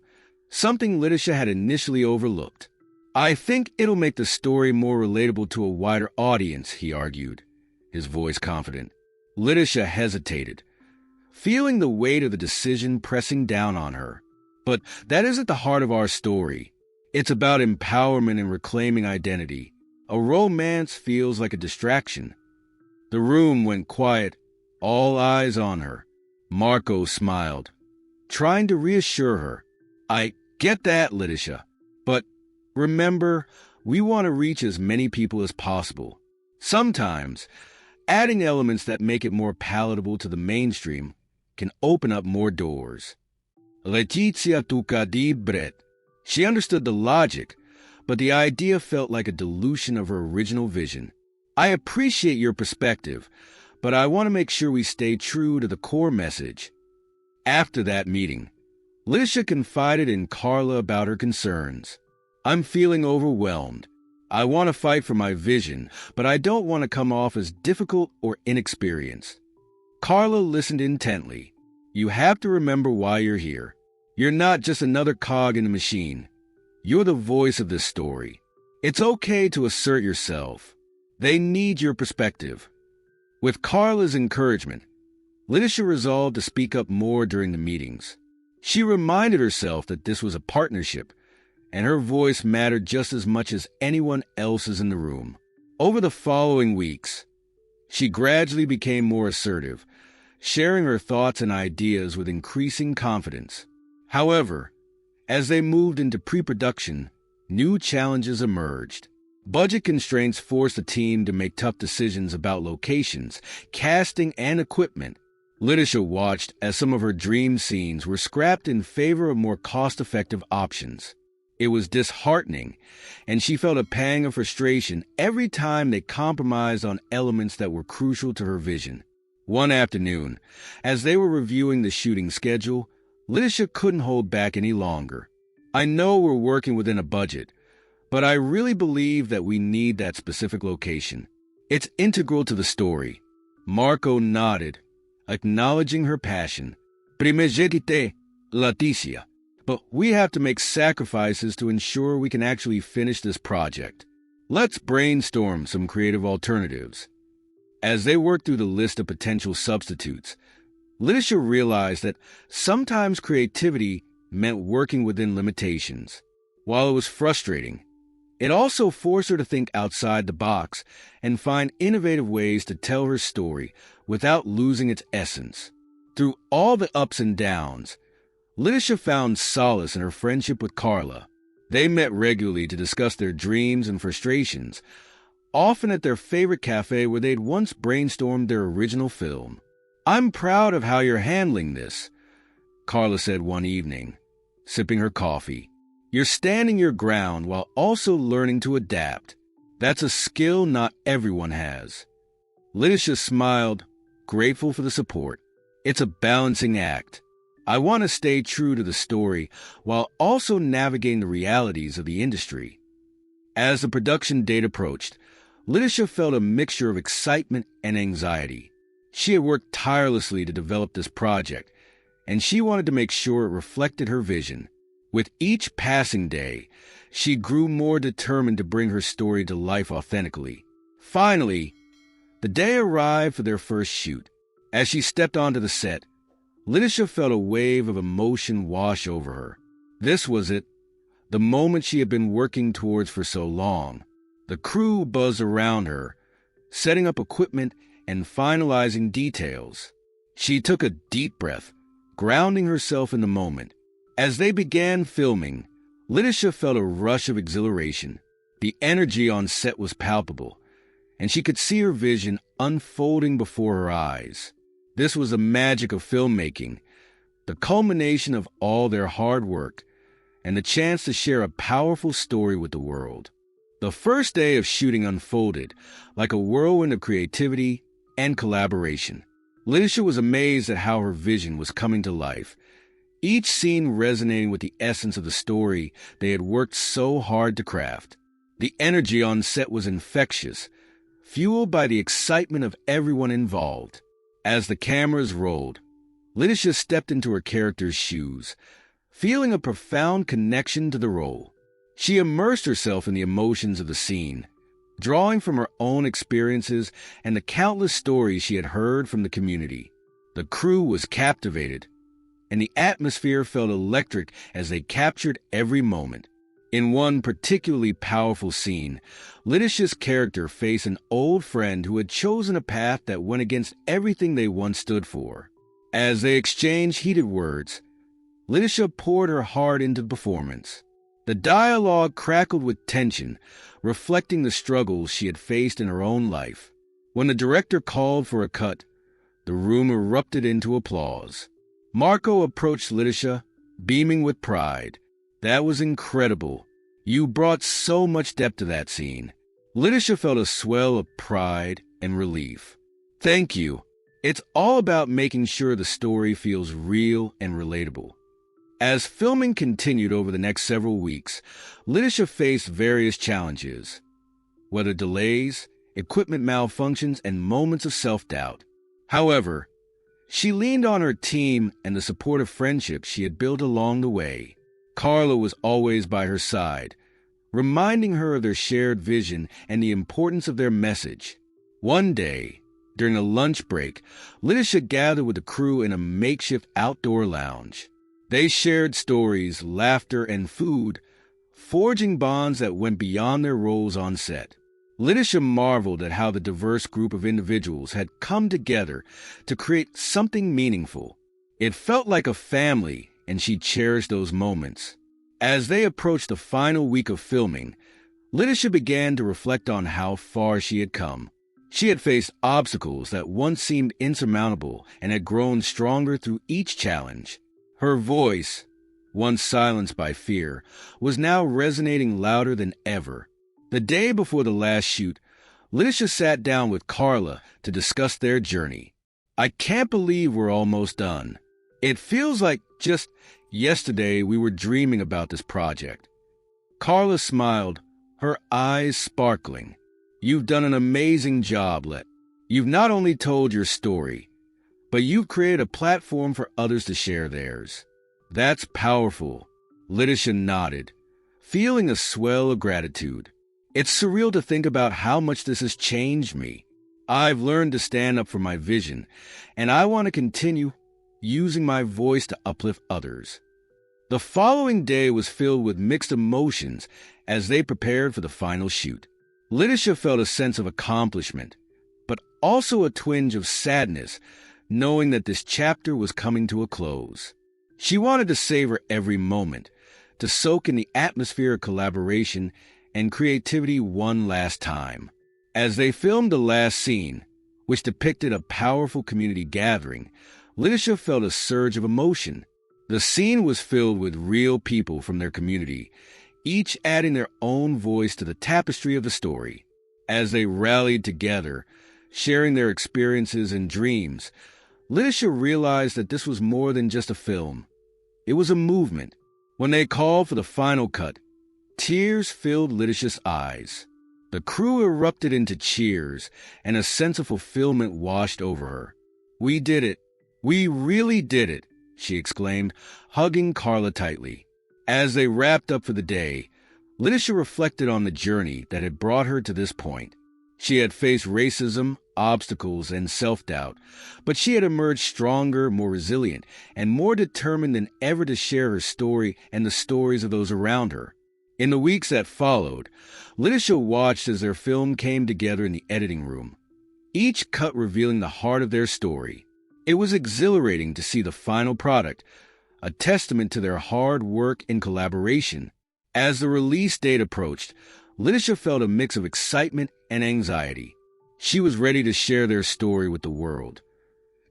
something LETICIA had initially overlooked. "I think it'll make the story more relatable to a wider audience," he argued, his voice confident. LETICIA hesitated, feeling the weight of the decision pressing down on her. "But that isn't the heart of our story. It's about empowerment and reclaiming identity. A romance feels like a distraction." The room went quiet, all eyes on her. Marco smiled, trying to reassure her. "I get that, LETICIA, but remember, we want to reach as many people as possible. Sometimes, adding elements that make it more palatable to the mainstream can open up more doors." LETICIA tu cadibret. She understood the logic, but the idea felt like a dilution of her original vision. "I appreciate your perspective, but I want to make sure we stay true to the core message." After that meeting, LETICIA confided in Carla about her concerns. "I'm feeling overwhelmed. I want to fight for my vision, but I don't want to come off as difficult or inexperienced." Carla listened intently. "You have to remember why you're here. You're not just another cog in the machine. You're the voice of this story. It's okay to assert yourself. They need your perspective." With Carla's encouragement, LETICIA resolved to speak up more during the meetings. She reminded herself that this was a partnership, and her voice mattered just as much as anyone else's in the room. Over the following weeks, she gradually became more assertive, sharing her thoughts and ideas with increasing confidence. However, as they moved into pre-production, new challenges emerged. Budget constraints forced the team to make tough decisions about locations, casting, and equipment. LETICIA watched as some of her dream scenes were scrapped in favor of more cost-effective options. It was disheartening, and she felt a pang of frustration every time they compromised on elements that were crucial to her vision. One afternoon, as they were reviewing the shooting schedule, LETICIA couldn't hold back any longer. "I know we're working within a budget, but I really believe that we need that specific location. It's integral to the story." Marco nodded, acknowledging her passion. "Primegedite, LETICIA. But we have to make sacrifices to ensure we can actually finish this project. Let's brainstorm some creative alternatives." As they worked through the list of potential substitutes, LETICIA realized that sometimes creativity meant working within limitations. While it was frustrating, it also forced her to think outside the box and find innovative ways to tell her story without losing its essence. Through all the ups and downs, LETICIA found solace in her friendship with Carla. They met regularly to discuss their dreams and frustrations, often at their favorite cafe where they'd once brainstormed their original film. "I'm proud of how you're handling this," Carla said one evening, sipping her coffee. "You're standing your ground while also learning to adapt. That's a skill not everyone has." LETICIA smiled, grateful for the support. "It's a balancing act. I want to stay true to the story while also navigating the realities of the industry." As the production date approached, LETICIA felt a mixture of excitement and anxiety. She had worked tirelessly to develop this project, and she wanted to make sure it reflected her vision. With each passing day, she grew more determined to bring her story to life authentically. Finally, the day arrived for their first shoot. As she stepped onto the set, LETICIA felt a wave of emotion wash over her. This was it, the moment she had been working towards for so long. The crew buzzed around her, setting up equipment and finalizing details. She took a deep breath, grounding herself in the moment. As they began filming, LETICIA felt a rush of exhilaration. The energy on set was palpable, and she could see her vision unfolding before her eyes. This was the magic of filmmaking, the culmination of all their hard work, and the chance to share a powerful story with the world. The first day of shooting unfolded like a whirlwind of creativity and collaboration. LETICIA was amazed at how her vision was coming to life, each scene resonating with the essence of the story they had worked so hard to craft. The energy on set was infectious, fueled by the excitement of everyone involved. As the cameras rolled, LETICIA stepped into her character's shoes, feeling a profound connection to the role. She immersed herself in the emotions of the scene, drawing from her own experiences and the countless stories she had heard from the community. The crew was captivated, and the atmosphere felt electric as they captured every moment. In one particularly powerful scene, LETICIA's character faced an old friend who had chosen a path that went against everything they once stood for. As they exchanged heated words, LETICIA poured her heart into the performance. The dialogue crackled with tension, reflecting the struggles she had faced in her own life. When the director called for a cut, the room erupted into applause. Marco approached LETICIA, beaming with pride. "That was incredible. You brought so much depth to that scene." LETICIA felt a swell of pride and relief. "Thank you. It's all about making sure the story feels real and relatable." As filming continued over the next several weeks, LETICIA faced various challenges, whether delays, equipment malfunctions, and moments of self-doubt. However, she leaned on her team and the supportive friendships she had built along the way. Carla was always by her side, reminding her of their shared vision and the importance of their message. One day, during a lunch break, LETICIA gathered with the crew in a makeshift outdoor lounge. They shared stories, laughter, and food, forging bonds that went beyond their roles on set. LETICIA marveled at how the diverse group of individuals had come together to create something meaningful. It felt like a family, and she cherished those moments. As they approached the final week of filming, LETICIA began to reflect on how far she had come. She had faced obstacles that once seemed insurmountable and had grown stronger through each challenge. Her voice, once silenced by fear, was now resonating louder than ever. The day before the last shoot, LETICIA sat down with Carla to discuss their journey. "I can't believe we're almost done. It feels like just yesterday we were dreaming about this project." Carla smiled, her eyes sparkling. "You've done an amazing job, Let. You've not only told your story, but you've created a platform for others to share theirs." "That's powerful," LETICIA nodded, feeling a swell of gratitude. "It's surreal to think about how much this has changed me. I've learned to stand up for my vision, and I want to continue using my voice to uplift others." The following day was filled with mixed emotions as they prepared for the final shoot. LETICIA felt a sense of accomplishment, but also a twinge of sadness, knowing that this chapter was coming to a close. She wanted to savor every moment, to soak in the atmosphere of collaboration and creativity one last time. As they filmed the last scene, which depicted a powerful community gathering, LETICIA felt a surge of emotion. The scene was filled with real people from their community, each adding their own voice to the tapestry of the story. As they rallied together, sharing their experiences and dreams, LETICIA realized that this was more than just a film. It was a movement. When they called for the final cut, tears filled LETICIA's eyes. The crew erupted into cheers, and a sense of fulfillment washed over her. "We did it. We really did it," she exclaimed, hugging Carla tightly. As they wrapped up for the day, LETICIA reflected on the journey that had brought her to this point. She had faced racism, obstacles, and self-doubt, but she had emerged stronger, more resilient, and more determined than ever to share her story and the stories of those around her. In the weeks that followed, LETICIA watched as their film came together in the editing room, each cut revealing the heart of their story. It was exhilarating to see the final product, a testament to their hard work and collaboration. As the release date approached, LETICIA felt a mix of excitement and anxiety. She was ready to share their story with the world,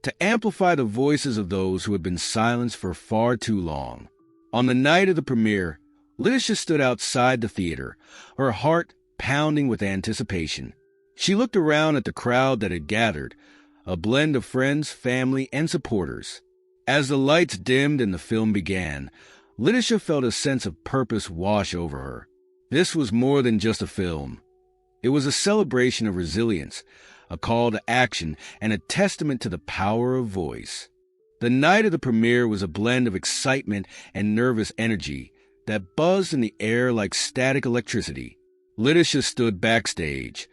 to amplify the voices of those who had been silenced for far too long. On the night of the premiere, LETICIA stood outside the theater, her heart pounding with anticipation. She looked around at the crowd that had gathered, a blend of friends, family, and supporters. As the lights dimmed and the film began, LETICIA felt a sense of purpose wash over her. This was more than just a film. It was a celebration of resilience, a call to action, and a testament to the power of voice. The night of the premiere was a blend of excitement and nervous energy that buzzed in the air like static electricity. LETICIA stood backstage,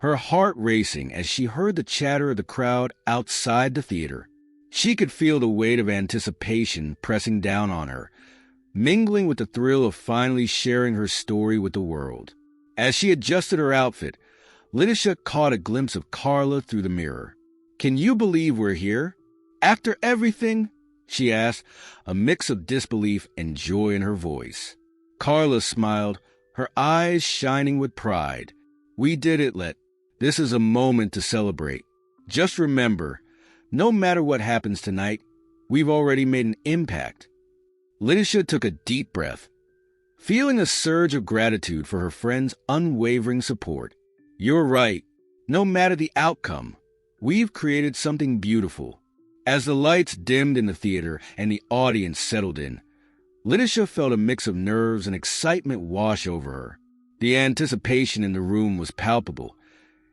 her heart racing as she heard the chatter of the crowd outside the theater. She could feel the weight of anticipation pressing down on her, mingling with the thrill of finally sharing her story with the world. As she adjusted her outfit, LETICIA caught a glimpse of Carla through the mirror. "Can you believe we're here? After everything?" she asked, a mix of disbelief and joy in her voice. Carla smiled, her eyes shining with pride. "We did it, Let. This is a moment to celebrate. Just remember, no matter what happens tonight, we've already made an impact." LETICIA took a deep breath, feeling a surge of gratitude for her friend's unwavering support. "You're right. No matter the outcome, we've created something beautiful." As the lights dimmed in the theater and the audience settled in, LETICIA felt a mix of nerves and excitement wash over her. The anticipation in the room was palpable,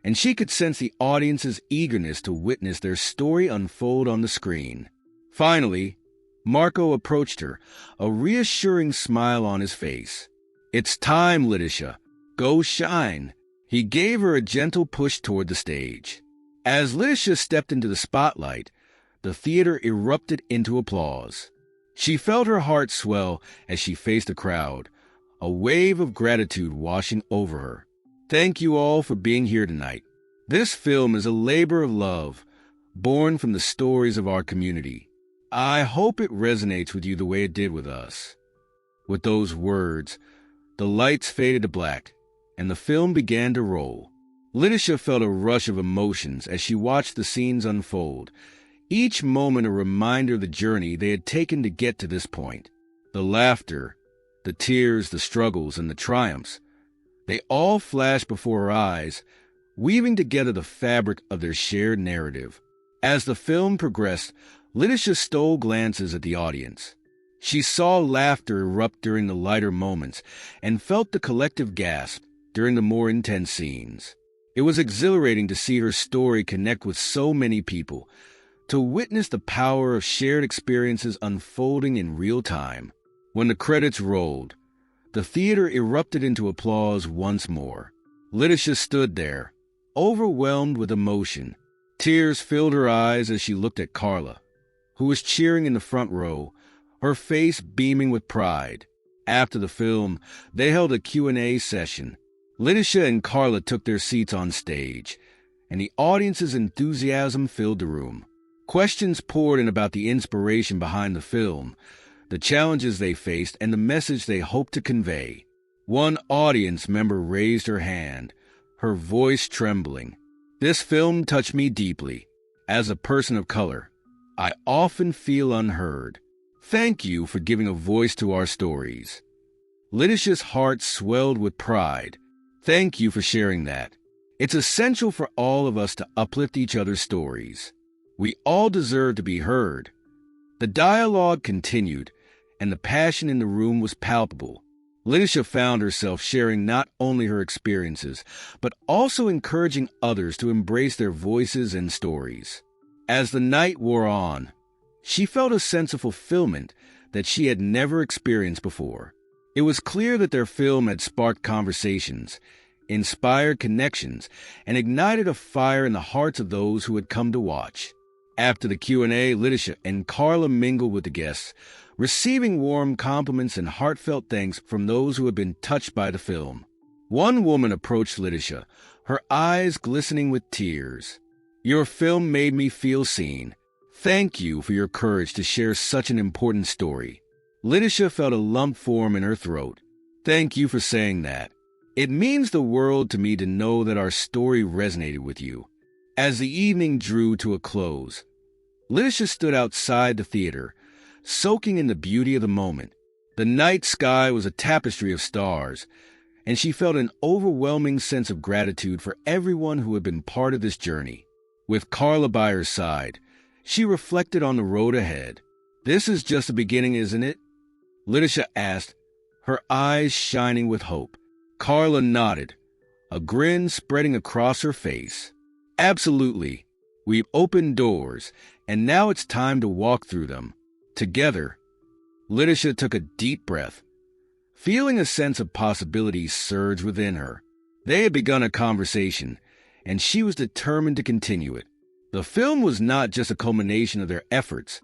and she could sense the audience's eagerness to witness their story unfold on the screen. Finally, Marco approached her, a reassuring smile on his face. "It's time, LETICIA. Go shine." He gave her a gentle push toward the stage. As LETICIA stepped into the spotlight, the theater erupted into applause. She felt her heart swell as she faced the crowd, a wave of gratitude washing over her. "Thank you all for being here tonight. This film is a labor of love, born from the stories of our community. I hope it resonates with you the way it did with us." With those words, the lights faded to black, and the film began to roll. LETICIA felt a rush of emotions as she watched the scenes unfold, each moment a reminder of the journey they had taken to get to this point. The laughter, the tears, the struggles, and the triumphs, they all flashed before her eyes, weaving together the fabric of their shared narrative. As the film progressed, LETICIA stole glances at the audience. She saw laughter erupt during the lighter moments and felt the collective gasp during the more intense scenes. It was exhilarating to see her story connect with so many people, to witness the power of shared experiences unfolding in real time. When the credits rolled, the theater erupted into applause once more. LETICIA stood there, overwhelmed with emotion. Tears filled her eyes as she looked at Carla, who was cheering in the front row, her face beaming with pride. After the film, they held a Q&A session. LETICIA and Carla took their seats on stage, and the audience's enthusiasm filled the room. Questions poured in about the inspiration behind the film, the challenges they faced, and the message they hoped to convey. One audience member raised her hand, her voice trembling. "This film touched me deeply. As a person of color, I often feel unheard. Thank you for giving a voice to our stories." LETICIA's heart swelled with pride. Thank you for sharing that. It's essential for all of us to uplift each other's stories. We all deserve to be heard. The dialogue continued, and the passion in the room was palpable. LETICIA found herself sharing not only her experiences, but also encouraging others to embrace their voices and stories. As the night wore on, she felt a sense of fulfillment that she had never experienced before. It was clear that their film had sparked conversations, inspired connections, and ignited a fire in the hearts of those who had come to watch. After the Q&A, LETICIA and Carla mingled with the guests, receiving warm compliments and heartfelt thanks from those who had been touched by the film. One woman approached LETICIA, her eyes glistening with tears. "Your film made me feel seen. Thank you for your courage to share such an important story." LETICIA felt a lump form in her throat. "Thank you for saying that. It means the world to me to know that our story resonated with you." As the evening drew to a close, LETICIA stood outside the theater, soaking in the beauty of the moment. The night sky was a tapestry of stars, and she felt an overwhelming sense of gratitude for everyone who had been part of this journey. With Carla by her side, she reflected on the road ahead. "This is just the beginning, isn't it?" LETICIA asked, her eyes shining with hope. Carla nodded, a grin spreading across her face. "Absolutely. We've opened doors, and now it's time to walk through them. Together." LETICIA took a deep breath, feeling a sense of possibility surge within her. They had begun a conversation, and she was determined to continue it. The film was not just a culmination of their efforts.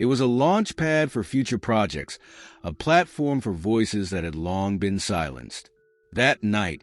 It was a launch pad for future projects, a platform for voices that had long been silenced. That night,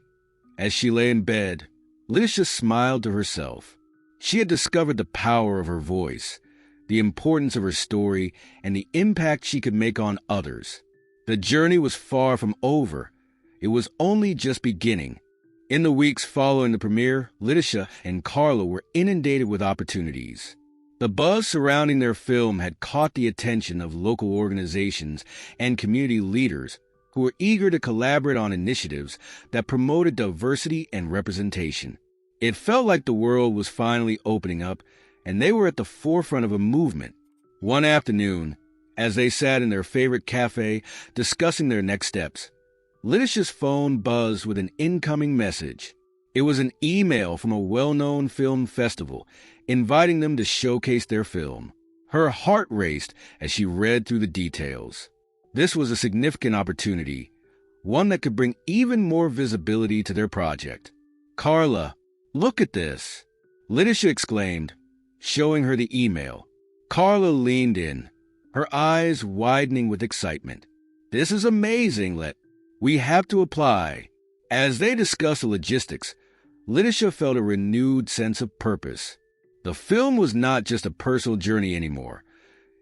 as she lay in bed, LETICIA smiled to herself. She had discovered the power of her voice, the importance of her story, and the impact she could make on others. The journey was far from over. It was only just beginning. In the weeks following the premiere, LETICIA and Carla were inundated with opportunities. The buzz surrounding their film had caught the attention of local organizations and community leaders who were eager to collaborate on initiatives that promoted diversity and representation. It felt like the world was finally opening up, and they were at the forefront of a movement. One afternoon, as they sat in their favorite cafe discussing their next steps, LETICIA's phone buzzed with an incoming message. It was an email from a well-known film festival inviting them to showcase their film. Her heart raced as she read through the details. This was a significant opportunity, one that could bring even more visibility to their project. "Carla, look at this," LETICIA exclaimed, showing her the email. Carla leaned in, her eyes widening with excitement. "This is amazing, We have to apply." As they discussed the logistics, LETICIA felt a renewed sense of purpose. The film was not just a personal journey anymore.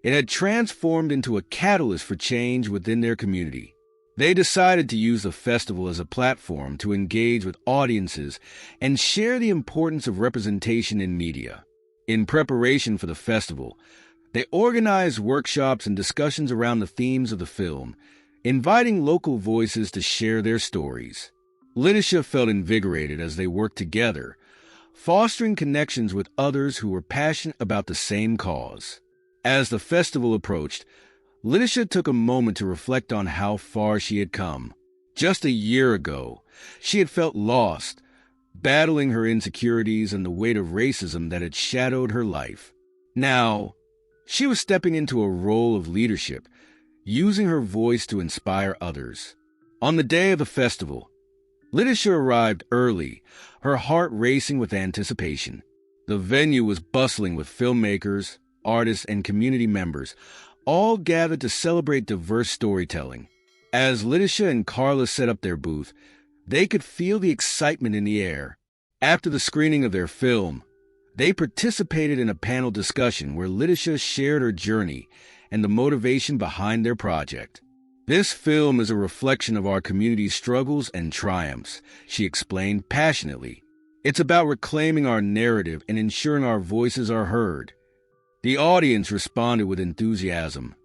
It had transformed into a catalyst for change within their community. They decided to use the festival as a platform to engage with audiences and share the importance of representation in media. In preparation for the festival, They organized workshops and discussions around the themes of the film, inviting local voices to share their stories. LETICIA felt invigorated as they worked together, fostering connections with others who were passionate about the same cause. As the festival approached, LETICIA took a moment to reflect on how far she had come. Just a year ago, she had felt lost, battling her insecurities and the weight of racism that had shadowed her life. Now, she was stepping into a role of leadership, using her voice to inspire others. On the day of the festival, LETICIA arrived early, her heart racing with anticipation. The venue was bustling with filmmakers, artists, and community members, all gathered to celebrate diverse storytelling. As LETICIA and Carla set up their booth, they could feel the excitement in the air. After the screening of their film, they participated in a panel discussion where LETICIA shared her journey and the motivation behind their project. "This film is a reflection of our community's struggles and triumphs," she explained passionately. "It's about reclaiming our narrative and ensuring our voices are heard." The audience responded with enthusiasm,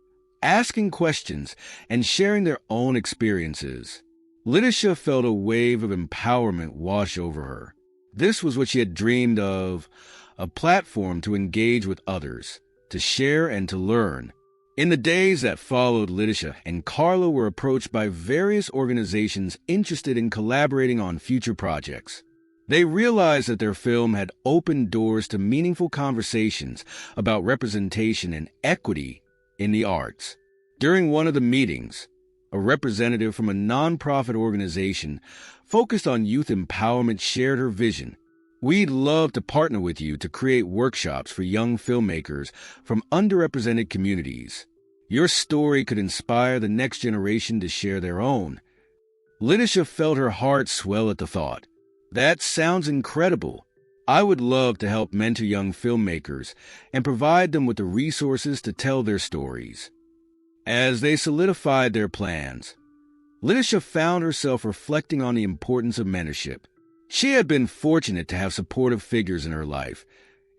asking questions and sharing their own experiences. LETICIA felt a wave of empowerment wash over her. This was what she had dreamed of, a platform to engage with others, to share and to learn. In the days that followed, LETICIA and Carla were approached by various organizations interested in collaborating on future projects. They realized that their film had opened doors to meaningful conversations about representation and equity in the arts. During one of the meetings, a representative from a nonprofit organization focused on youth empowerment shared her vision. "We'd love to partner with you to create workshops for young filmmakers from underrepresented communities. Your story could inspire the next generation to share their own." LETICIA felt her heart swell at the thought. "That sounds incredible. I would love to help mentor young filmmakers and provide them with the resources to tell their stories." As they solidified their plans, LETICIA found herself reflecting on the importance of mentorship. She had been fortunate to have supportive figures in her life,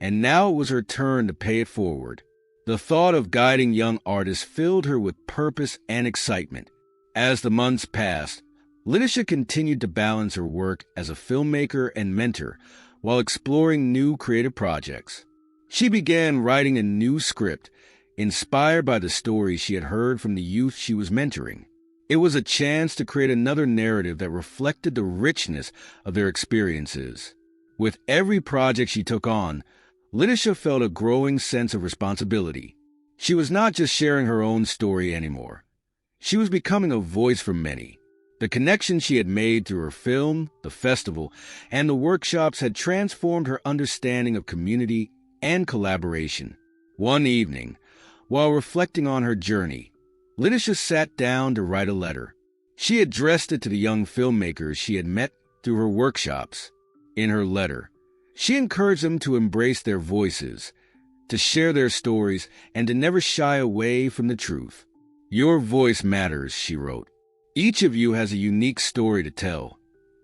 and now it was her turn to pay it forward. The thought of guiding young artists filled her with purpose and excitement. As the months passed, LETICIA continued to balance her work as a filmmaker and mentor while exploring new creative projects. She began writing a new script, inspired by the stories she had heard from the youth she was mentoring. It was a chance to create another narrative that reflected the richness of their experiences. With every project she took on, LETICIA felt a growing sense of responsibility. She was not just sharing her own story anymore. She was becoming a voice for many. The connections she had made through her film, the festival, and the workshops had transformed her understanding of community and collaboration. One evening, while reflecting on her journey, LETICIA sat down to write a letter. She addressed it to the young filmmakers she had met through her workshops. In her letter, she encouraged them to embrace their voices, to share their stories, and to never shy away from the truth. "Your voice matters," she wrote. "Each of you has a unique story to tell,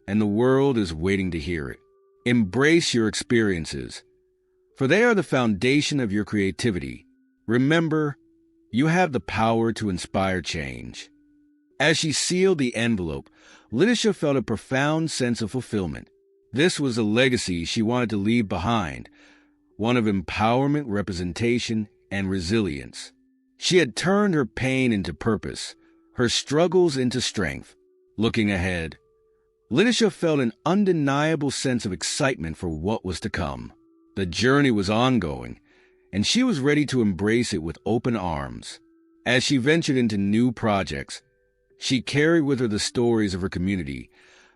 and the world is waiting to hear it. Embrace your experiences, for they are the foundation of your creativity. Remember, you have the power to inspire change." As she sealed the envelope, LETICIA felt a profound sense of fulfillment. This was a legacy she wanted to leave behind, one of empowerment, representation, and resilience. She had turned her pain into purpose, her struggles into strength. Looking ahead, LETICIA felt an undeniable sense of excitement for what was to come. The journey was ongoing, and she was ready to embrace it with open arms. As she ventured into new projects, she carried with her the stories of her community,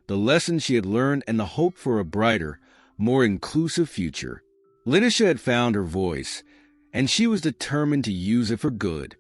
the lessons she had learned, and the hope for a brighter, more inclusive future. LETICIA had found her voice, and she was determined to use it for good.